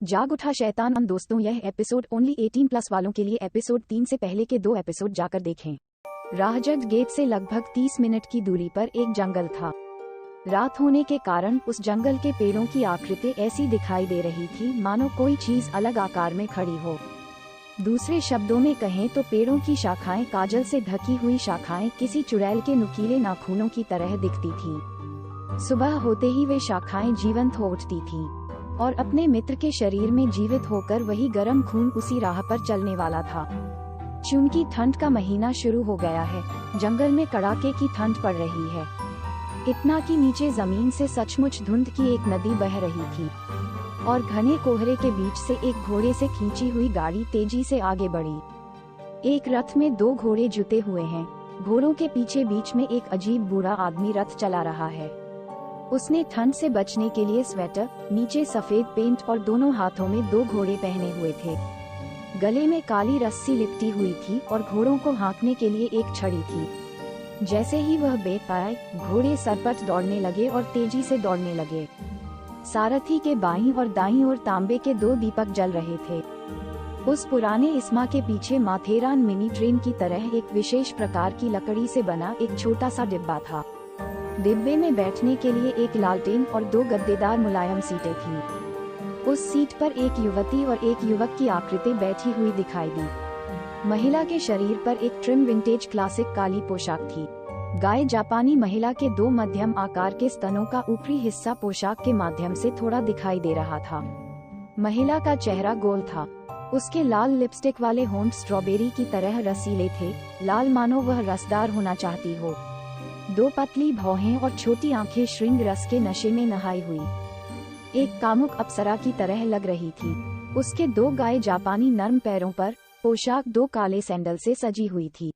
जाग उठा शैतान। दोस्तों, यह एपिसोड ओनली 18+ वालों के लिए। एपिसोड 3 से पहले के 2 एपिसोड जाकर देखें। राहजग गेट से लगभग 30 मिनट की दूरी पर एक जंगल था। रात होने के कारण उस जंगल के पेड़ों की आकृति ऐसी दिखाई दे रही थी मानो कोई चीज अलग आकार में खड़ी हो। दूसरे शब्दों में कहें तो पेड़ों की शाखाएं, काजल से ढकी हुई शाखाएं, किसी चुड़ैल के नुकीले नाखूनों की तरह दिखती थी। सुबह होते ही वे शाखाएं जीवंत हो उठती थीं और अपने मित्र के शरीर में जीवित होकर वही गर्म खून उसी राह पर चलने वाला था। चूंकि ठंड का महीना शुरू हो गया है, जंगल में कड़ाके की ठंड पड़ रही है। इतना कि नीचे जमीन से सचमुच धुंध की एक नदी बह रही थी और घने कोहरे के बीच से एक घोड़े से खींची हुई गाड़ी तेजी से आगे बढ़ी। एक रथ में 2 घोड़े जुते हुए हैं। घोड़ों के पीछे बीच में एक अजीब बूढ़ा आदमी रथ चला रहा है। उसने ठंड से बचने के लिए स्वेटर, नीचे सफेद पेंट और दोनों हाथों में 2 घोड़े पहने हुए थे। गले में काली रस्सी लिपटी हुई थी और घोड़ों को हाँकने के लिए एक छड़ी थी। जैसे ही वह बेपाए, घोड़े सरपट दौड़ने लगे और तेजी से दौड़ने लगे। सारथी के बाईं और दाईं ओर तांबे के 2 दीपक जल रहे थे। उस पुराने इस्मा के पीछे माथेरान मिनी ट्रेन की तरह एक विशेष प्रकार की लकड़ी से बना एक छोटा सा डिब्बा था। डिब्बे में बैठने के लिए एक लालटेन और 2 गद्देदार मुलायम सीटें थीं। उस सीट पर एक युवती और एक युवक की आकृति बैठी हुई दिखाई दी। महिला के शरीर पर एक ट्रिम विंटेज क्लासिक काली पोशाक थी। गाय जापानी महिला के 2 मध्यम आकार के स्तनों का ऊपरी हिस्सा पोशाक के माध्यम से थोड़ा दिखाई दे रहा था। महिला का चेहरा गोल था। उसके लाल लिपस्टिक वाले होंठ स्ट्रॉबेरी की तरह रसीले थे, लाल मानो वह रसदार होना चाहती हो। 2 पतली भौहें और छोटी आंखें श्रृंग रस के नशे में नहाई हुई एक कामुक अप्सरा की तरह लग रही थी। उसके 2 गाय जापानी नर्म पैरों पर पोशाक 2 काले सैंडल से सजी हुई थी।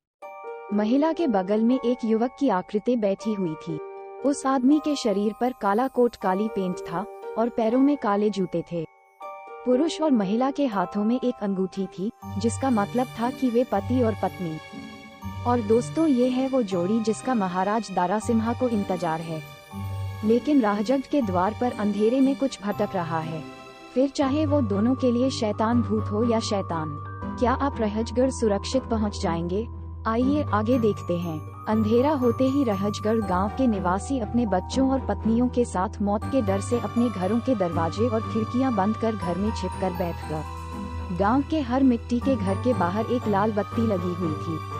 महिला के बगल में एक युवक की आकृति बैठी हुई थी। उस आदमी के शरीर पर काला कोट, काली पेंट था और पैरों में काले जूते थे। पुरुष और महिला के हाथों में एक अंगूठी थी, जिसका मतलब था कि वे पति और पत्नी। और दोस्तों, ये है वो जोड़ी जिसका महाराज दारासिम्हा को इंतजार है। लेकिन राहजग के द्वार पर अंधेरे में कुछ भटक रहा है। फिर चाहे वो दोनों के लिए शैतान भूत हो या शैतान, क्या आप रहजगढ़ सुरक्षित पहुंच जाएंगे? आइए आगे देखते हैं। अंधेरा होते ही रहजगढ़ गांव के निवासी अपने बच्चों और पत्नियों के साथ मौत के डर से अपने घरों के दरवाजे और खिड़कियां बंद कर घर में छिपकर बैठ गए। गांव के हर मिट्टी के घर के बाहर एक लाल बत्ती लगी हुई थी।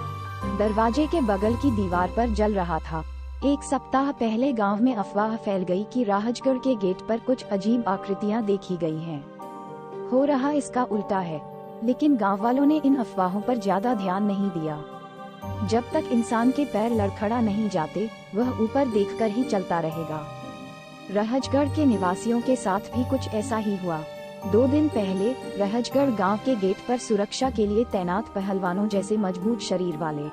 दरवाजे के बगल की दीवार पर जल रहा था। 1 सप्ताह पहले गांव में अफवाह फैल गई कि राहजगढ़ के गेट पर कुछ अजीब आकृतियां देखी गई हैं। हो रहा इसका उल्टा है, लेकिन गांव वालों ने इन अफवाहों पर ज्यादा ध्यान नहीं दिया। जब तक इंसान के पैर लड़खड़ा नहीं जाते, वह ऊपर देखकर ही चलता रहेगा। रहजगढ़ के निवासियों के साथ भी कुछ ऐसा ही हुआ। 2 दिन पहले रहजगढ़ गांव के गेट पर सुरक्षा के लिए तैनात पहलवानों जैसे मजबूत शरीर वाले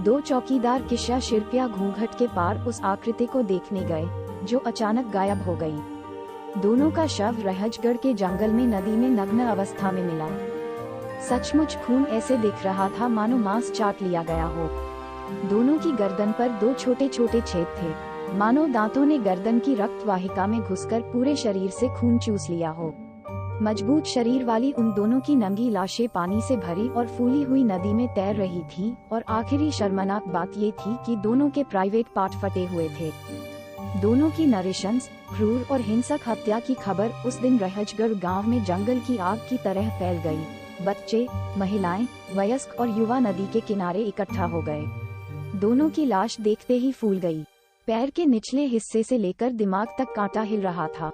2 चौकीदार किस्सा शिरपिया घूंघट के पार उस आकृति को देखने गए, जो अचानक गायब हो गई। दोनों का शव रहजगढ़ के जंगल में नदी में नग्न अवस्था में मिला। सचमुच खून ऐसे दिख रहा था मानो मांस चाट लिया गया हो। दोनों की गर्दन पर 2 छोटे छोटे छेद थे, मानो दांतों ने गर्दन की रक्त वाहिका में घुसकर पूरे शरीर से खून चूस लिया हो। मजबूत शरीर वाली उन दोनों की नंगी लाशें पानी से भरी और फूली हुई नदी में तैर रही थीं, और आखिरी शर्मनाक बात ये थी कि दोनों के प्राइवेट पार्ट फटे हुए थे। दोनों की नृशंस, क्रूर और हिंसक हत्या की खबर उस दिन रहजगढ़ गांव में जंगल की आग की तरह फैल गई। बच्चे, महिलाएं, वयस्क और युवा नदी के किनारे इकट्ठा हो गए। दोनों की लाश देखते ही फूल गई। पैर के निचले हिस्से से लेकर दिमाग तक कांटा हिल रहा था।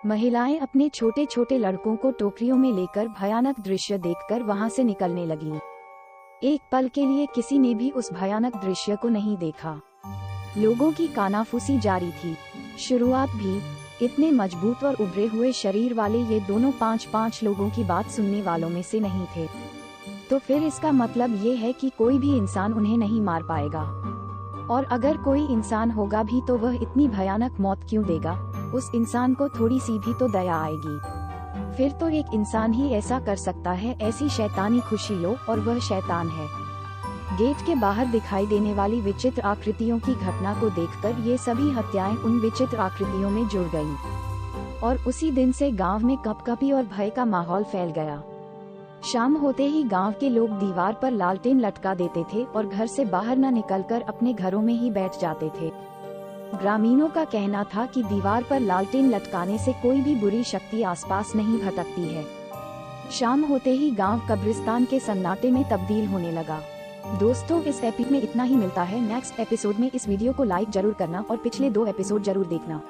महिलाएं अपने छोटे छोटे लड़कों को टोकरियों में लेकर भयानक दृश्य देखकर वहां से निकलने लगीं। एक पल के लिए किसी ने भी उस भयानक दृश्य को नहीं देखा। लोगों की कानाफूसी जारी थी। शुरुआत भी इतने मजबूत और उभरे हुए शरीर वाले ये दोनों 5-5 लोगों की बात सुनने वालों में से नहीं थे। तो फिर इसका मतलब ये है कि कोई भी इंसान उन्हें नहीं मार पाएगा। और अगर कोई इंसान होगा भी तो वह इतनी भयानक मौत क्यों देगा? उस इंसान को थोड़ी सी भी तो दया आएगी। फिर तो एक इंसान ही ऐसा कर सकता है। ऐसी शैतानी खुशी लो, और वह शैतान है। गेट के बाहर दिखाई देने वाली विचित्र आकृतियों की घटना को देखकर ये सभी हत्याएं उन विचित्र आकृतियों में जुड़ गईं। और उसी दिन से गांव में कपकपी और भय का माहौल फैल गया। शाम होते ही गांव के लोग दीवार पर लालटेन लटका देते थे और घर से बाहर न निकलकर अपने घरों में ही बैठ जाते थे। ग्रामीणों का कहना था कि दीवार पर लालटेन लटकाने से कोई भी बुरी शक्ति आसपास नहीं भटकती है। शाम होते ही गांव कब्रिस्तान के सन्नाटे में तब्दील होने लगा। दोस्तों, इस एपिसोड में इतना ही। मिलता है नेक्स्ट एपिसोड में। इस वीडियो को लाइक जरूर करना और पिछले 2 एपिसोड जरूर देखना।